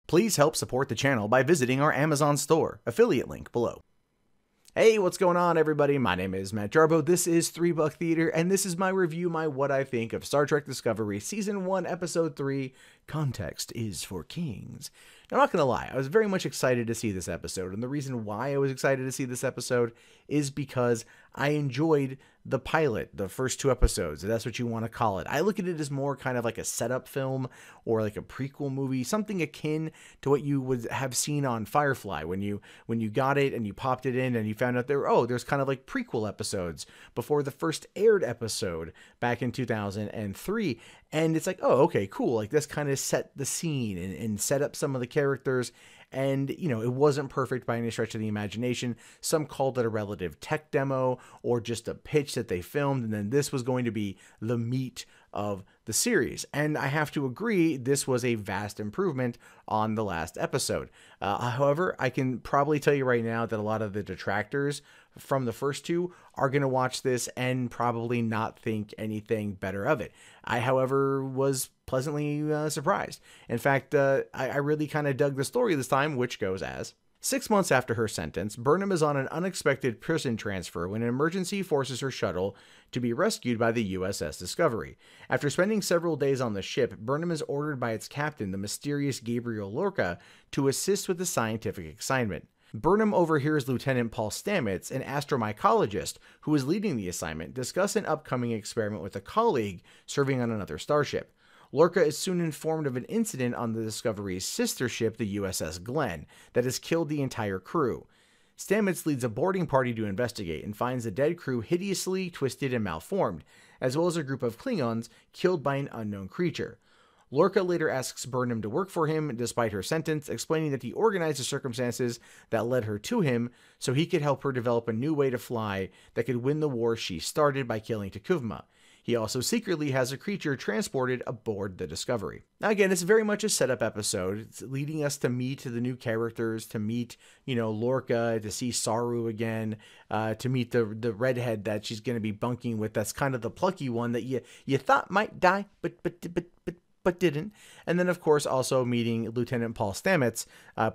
Please help support the channel by visiting our Amazon store, affiliate link below. Hey, what's going on, everybody? My name is Matt Jarbo. This is $3 Theater, and this is my review, my what I think of Star Trek Discovery Season 1, Episode 3, Context is for Kings. Now, I'm not going to lie, I was very much excited to see this episode, and the reason why I was excited to see this episode is because I enjoyed the pilot, the first 2 episodes, if that's what you want to call it. I look at it as more kind of like a setup film or like a prequel movie, something akin to what you would have seen on Firefly when you got it and you popped it in and you found out there's kind of like prequel episodes before the first aired episode back in 2003. And it's like, oh, okay, cool. Like this kind of set the scene and set up some of the characters. And, you know, it wasn't perfect by any stretch of the imagination. Some called it a relative tech demo or just a pitch that they filmed. And then this was going to be the meat of the series. And I have to agree, this was a vast improvement on the last episode. However, I can probably tell you right now that a lot of the detractors from the first 2 are going to watch this and probably not think anything better of it. I, however, was pleasantly surprised. In fact, I really kind of dug the story this time, which goes as: 6 months after her sentence, Burnham is on an unexpected prison transfer when an emergency forces her shuttle to be rescued by the USS Discovery. After spending several days on the ship, Burnham is ordered by its captain, the mysterious Gabriel Lorca, to assist with the scientific assignment. Burnham overhears Lieutenant Paul Stamets, an astromycologist who is leading the assignment, discuss an upcoming experiment with a colleague serving on another starship. Lorca is soon informed of an incident on the Discovery's sister ship, the USS Glenn, that has killed the entire crew. Stamets leads a boarding party to investigate and finds the dead crew hideously twisted and malformed, as well as a group of Klingons killed by an unknown creature. Lorca later asks Burnham to work for him despite her sentence, explaining that he organized the circumstances that led her to him so he could help her develop a new way to fly that could win the war she started by killing T'Kuvma. He also secretly has a creature transported aboard the Discovery. Now again, it's very much a setup episode. It's leading us to meet the new characters, to meet, Lorca, to see Saru again, to meet the redhead that she's going to be bunking with. That's kind of the plucky one that you thought might die, but didn't. And then, of course, also meeting Lieutenant Paul Stamets,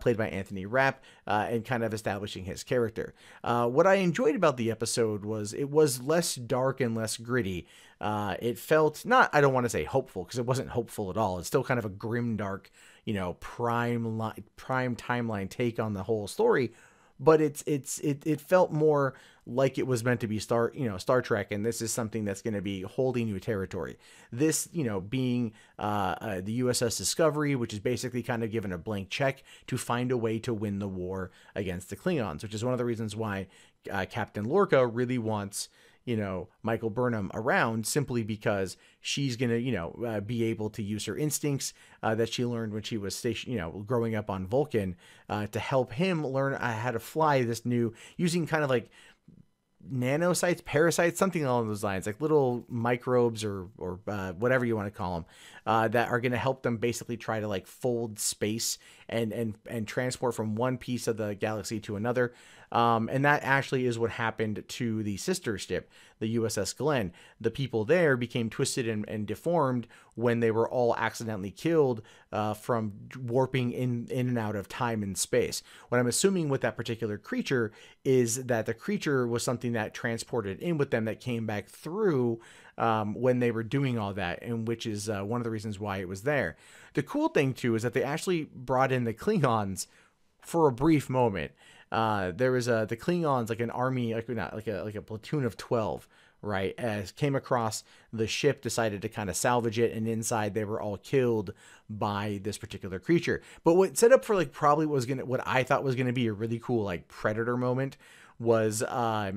played by Anthony Rapp, and kind of establishing his character. What I enjoyed about the episode was it was less dark and less gritty. It felt I don't want to say hopeful, because it wasn't hopeful at all. It's still kind of a grim, dark, prime timeline take on the whole story. But it felt more like it was meant to be Star Trek, and this is something that's going to be holding new territory. This, being the USS Discovery, which is basically kind of given a blank check to find a way to win the war against the Klingons, which is one of the reasons why Captain Lorca really wants Michael Burnham around, simply because she's going to, be able to use her instincts that she learned when she was stationed, growing up on Vulcan, to help him learn how to fly this new, using kind of like nanocytes, parasites, something along those lines, like little microbes or whatever you want to call them, that are going to help them basically try to like fold space and transport from one piece of the galaxy to another. And that actually is what happened to the sister ship, the USS Glenn. The people there became twisted and deformed when they were all accidentally killed from warping in and out of time and space. What I'm assuming with that particular creature is that the creature was something that transported in with them, that came back through when they were doing all that, and which is one of the reasons why it was there. The cool thing too is that they actually brought in the Klingons for a brief moment. There was the Klingons, like an army, like a platoon of 12, right, as came across the ship, decided to kind of salvage it, and inside they were all killed by this particular creature. But what set up for like probably what I thought was gonna be a really cool like Predator moment was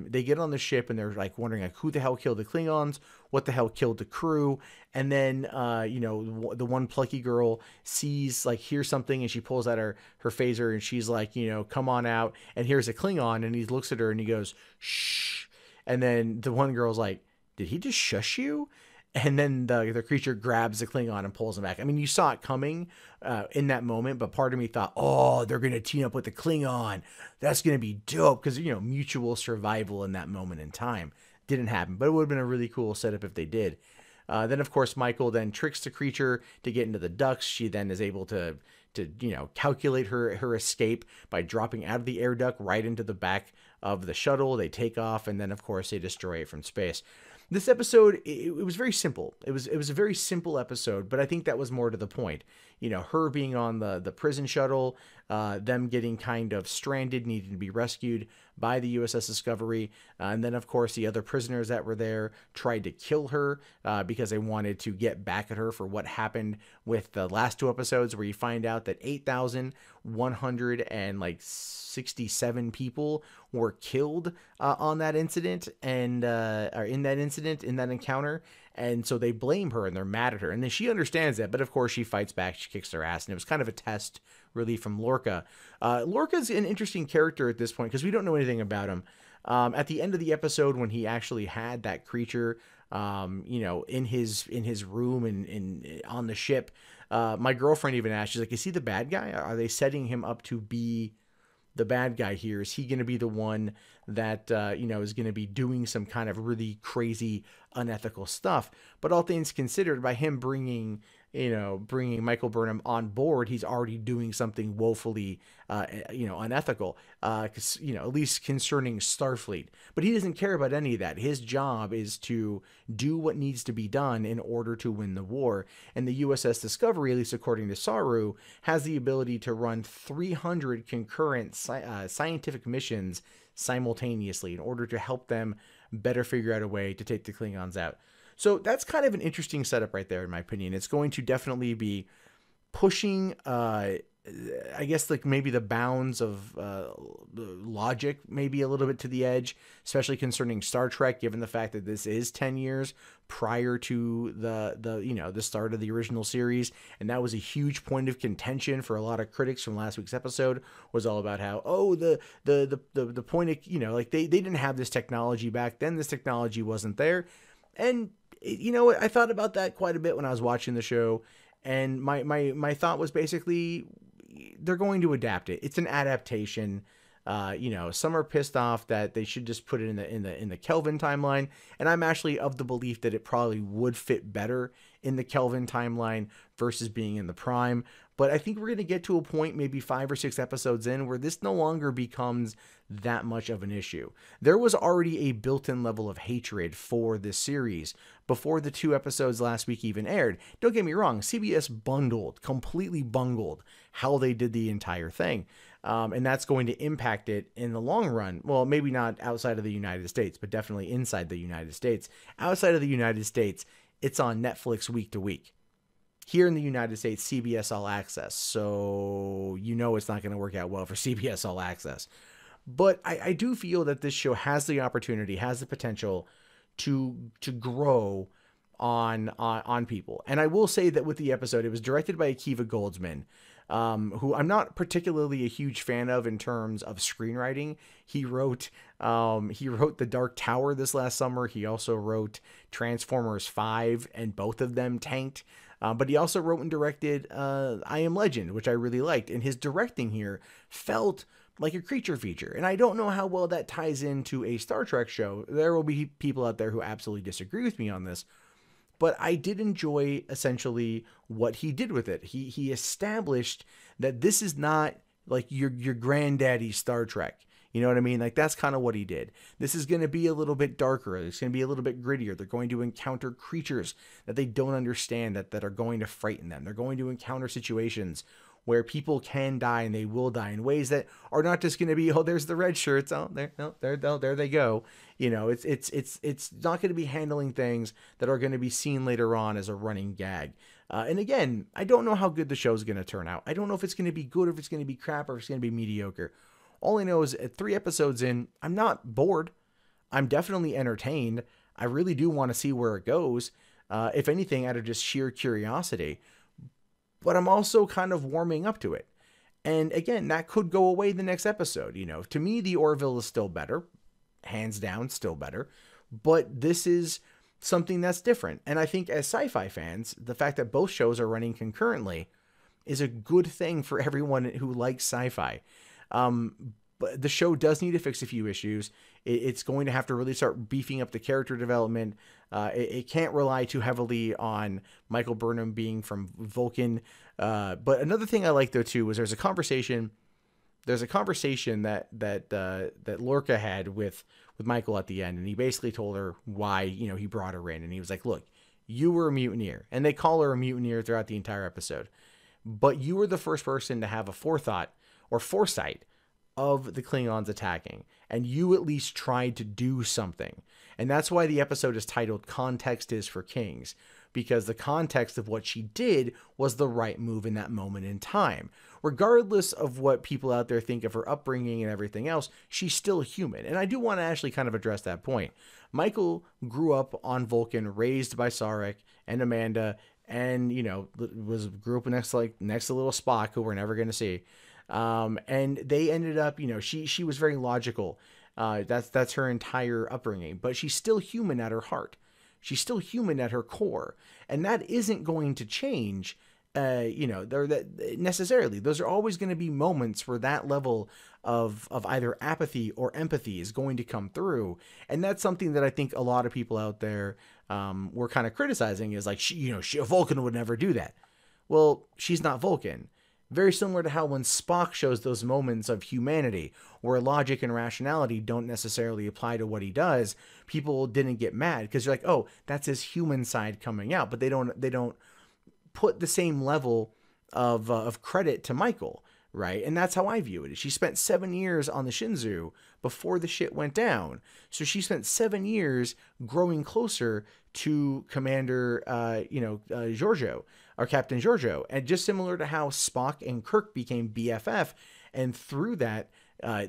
they get on the ship and they're like wondering like who the hell killed the Klingons, what the hell killed the crew, and then the one plucky girl hears something, and she pulls out her phaser, and she's like, come on out, and here's a Klingon, and he looks at her and he goes, shh, and then the one girl's like, did he just shush you? And then the creature grabs the Klingon and pulls him back. I mean, you saw it coming in that moment, but part of me thought, oh, they're going to team up with the Klingon. That's going to be dope, because, mutual survival in that moment in time. Didn't happen, but it would have been a really cool setup if they did. Then, of course, Michael then tricks the creature to get into the ducts. She then is able to calculate her escape by dropping out of the air duct right into the back of the shuttle. They take off, and then of course they destroy it from space. This episode, it was very simple. It was a very simple episode, but I think that was more to the point. Her being on the prison shuttle, them getting kind of stranded, needing to be rescued by the USS Discovery, and then of course the other prisoners that were there tried to kill her because they wanted to get back at her for what happened with the last 2 episodes, where you find out that 8,167 people were killed on that incident, and or in that encounter. And so they blame her and they're mad at her. And then she understands that. But of course, she fights back. She kicks their ass. And it was kind of a test, really, from Lorca. Lorca's an interesting character at this point because we don't know anything about him. At the end of the episode, when he actually had that creature, in his room and on the ship, my girlfriend even asked, she's like, is he the bad guy? Are they setting him up to be the bad guy here? Is he going to be the one that, is going to be doing some kind of really crazy, unethical stuff? But all things considered, by him bringing Michael Burnham on board, he's already doing something woefully, unethical, at least concerning Starfleet. But he doesn't care about any of that. His job is to do what needs to be done in order to win the war. And the USS Discovery, at least according to Saru, has the ability to run 300 concurrent scientific missions simultaneously in order to help them better figure out a way to take the Klingons out. So that's kind of an interesting setup right there, in my opinion. It's going to definitely be pushing, I guess, like maybe the bounds of logic, maybe a little bit to the edge, especially concerning Star Trek, given the fact that this is 10 years prior to the start of the original series. And that was a huge point of contention for a lot of critics from last week's episode, was all about how, the point of, like they didn't have this technology back then. This technology wasn't there. And I thought about that quite a bit when I was watching the show, and my thought was basically they're going to adapt it. It's an adaptation. Some are pissed off that they should just put it in the Kelvin timeline, and I'm actually of the belief that it probably would fit better in the Kelvin timeline versus being in the Prime. But I think we're going to get to a point, maybe 5 or 6 episodes in, where this no longer becomes that much of an issue. There was already a built-in level of hatred for this series before the 2 episodes last week even aired. Don't get me wrong, CBS completely bungled how they did the entire thing. And that's going to impact it in the long run. Well, maybe not outside of the United States, but definitely inside the United States. Outside of the United States, it's on Netflix week to week. Here in the United States, CBS All Access. So it's not going to work out well for CBS All Access. But I do feel that this show has the opportunity, has the potential to grow on people. And I will say that with the episode, it was directed by Akiva Goldsman, who I'm not particularly a huge fan of in terms of screenwriting. He wrote The Dark Tower this last summer. He also wrote Transformers 5, and both of them tanked. But he also wrote and directed I Am Legend, which I really liked. And his directing here felt like a creature feature. And I don't know how well that ties into a Star Trek show. There will be people out there who absolutely disagree with me on this. But I did enjoy essentially what he did with it. He established that this is not like your granddaddy's Star Trek. You know what I mean? Like, that's kind of what he did. This is going to be a little bit darker. It's going to be a little bit grittier. They're going to encounter creatures that they don't understand that are going to frighten them. They're going to encounter situations where people can die and they will die in ways that are not just going to be, oh, there's the red shirts. Oh, there they go. It's not going to be handling things that are going to be seen later on as a running gag. And again, I don't know how good the show's going to turn out. I don't know if it's going to be good, or if it's going to be crap, or if it's going to be mediocre. All I know is at 3 episodes in, I'm not bored. I'm definitely entertained. I really do want to see where it goes. If anything, out of just sheer curiosity. But I'm also kind of warming up to it. And again, that could go away the next episode. To me, the Orville is still better. Hands down, still better. But this is something that's different. And I think as sci-fi fans, the fact that both shows are running concurrently is a good thing for everyone who likes sci-fi. But the show does need to fix a few issues. It's going to have to really start beefing up the character development. It can't rely too heavily on Michael Burnham being from Vulcan. But another thing I like though too was there's a conversation that Lorca had with Michael at the end, and he basically told her why he brought her in, and he was like, "Look, you were a mutineer," and they call her a mutineer throughout the entire episode, but you were the first person to have a forethought or foresight of the Klingons attacking, and you at least tried to do something. And that's why the episode is titled Context is for Kings, because the context of what she did was the right move in that moment in time. Regardless of what people out there think of her upbringing and everything else, she's still human. And I do want to actually kind of address that point. Michael grew up on Vulcan, raised by Sarek and Amanda, and grew up next to little Spock, who we're never going to see. And they ended up, she was very logical. That's her entire upbringing, but she's still human at her heart. She's still human at her core, and that isn't going to change, necessarily. Those are always going to be moments where that level of either apathy or empathy is going to come through. And that's something that I think a lot of people out there, were kind of criticizing, is like, Vulcan would never do that. Well, she's not Vulcan. Very similar to how when Spock shows those moments of humanity where logic and rationality don't necessarily apply to what he does, people didn't get mad because you're like, oh, that's his human side coming out. But they don't put the same level of credit to Michael, right? And that's how I view it. She spent 7 years on the Shinzu before the shit went down. So she spent 7 years growing closer to Commander, Giorgio, or Captain Giorgio. And just similar to how Spock and Kirk became BFF, and through that,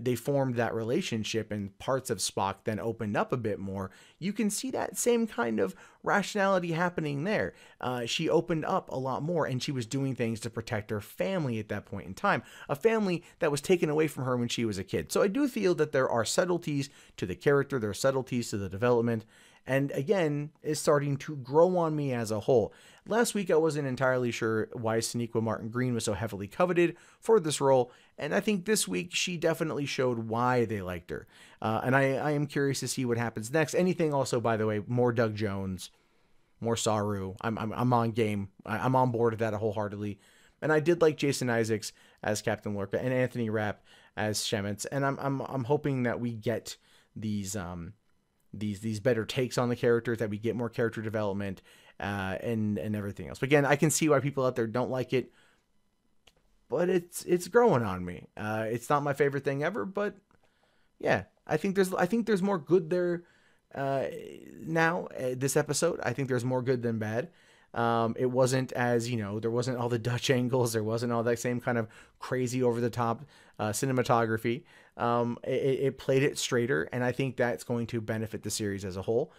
they formed that relationship, and parts of Spock then opened up a bit more. You can see that same kind of rationality happening there. She opened up a lot more, and she was doing things to protect her family at that point in time, a family that was taken away from her when she was a kid. So I do feel that there are subtleties to the character, there are subtleties to the development, and again, is starting to grow on me as a whole. Last week, I wasn't entirely sure why Sonequa Martin Green was so heavily coveted for this role, and I think this week she definitely showed why they liked her. And I am curious to see what happens next. Anything also, by the way, more Doug Jones, more Saru. I'm on game. I'm on board with that wholeheartedly. And I did like Jason Isaacs as Captain Lorca and Anthony Rapp as Shemitz, and I'm hoping that we get these better takes on the characters, that we get more character development, and everything else. But again, I can see why people out there don't like it, but it's growing on me. It's not my favorite thing ever, but yeah, I think there's more good there now. This episode, I think there's more good than bad. It wasn't as, there wasn't all the Dutch angles. There wasn't all that same kind of crazy over the top cinematography. It played it straighter, and I think that's going to benefit the series as a whole.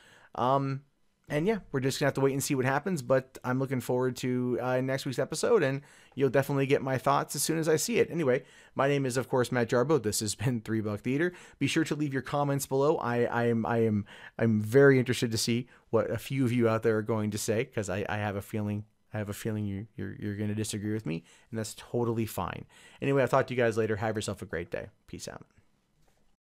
And yeah, we're just gonna have to wait and see what happens, but I'm looking forward to next week's episode, and you'll definitely get my thoughts as soon as I see it. Anyway, my name is, of course, Matt Jarbo. This has been $3 Theater. Be sure to leave your comments below. I'm very interested to see what a few of you out there are going to say, because I have a feeling you're going to disagree with me, and that's totally fine. Anyway, I'll talk to you guys later. Have yourself a great day. Peace out.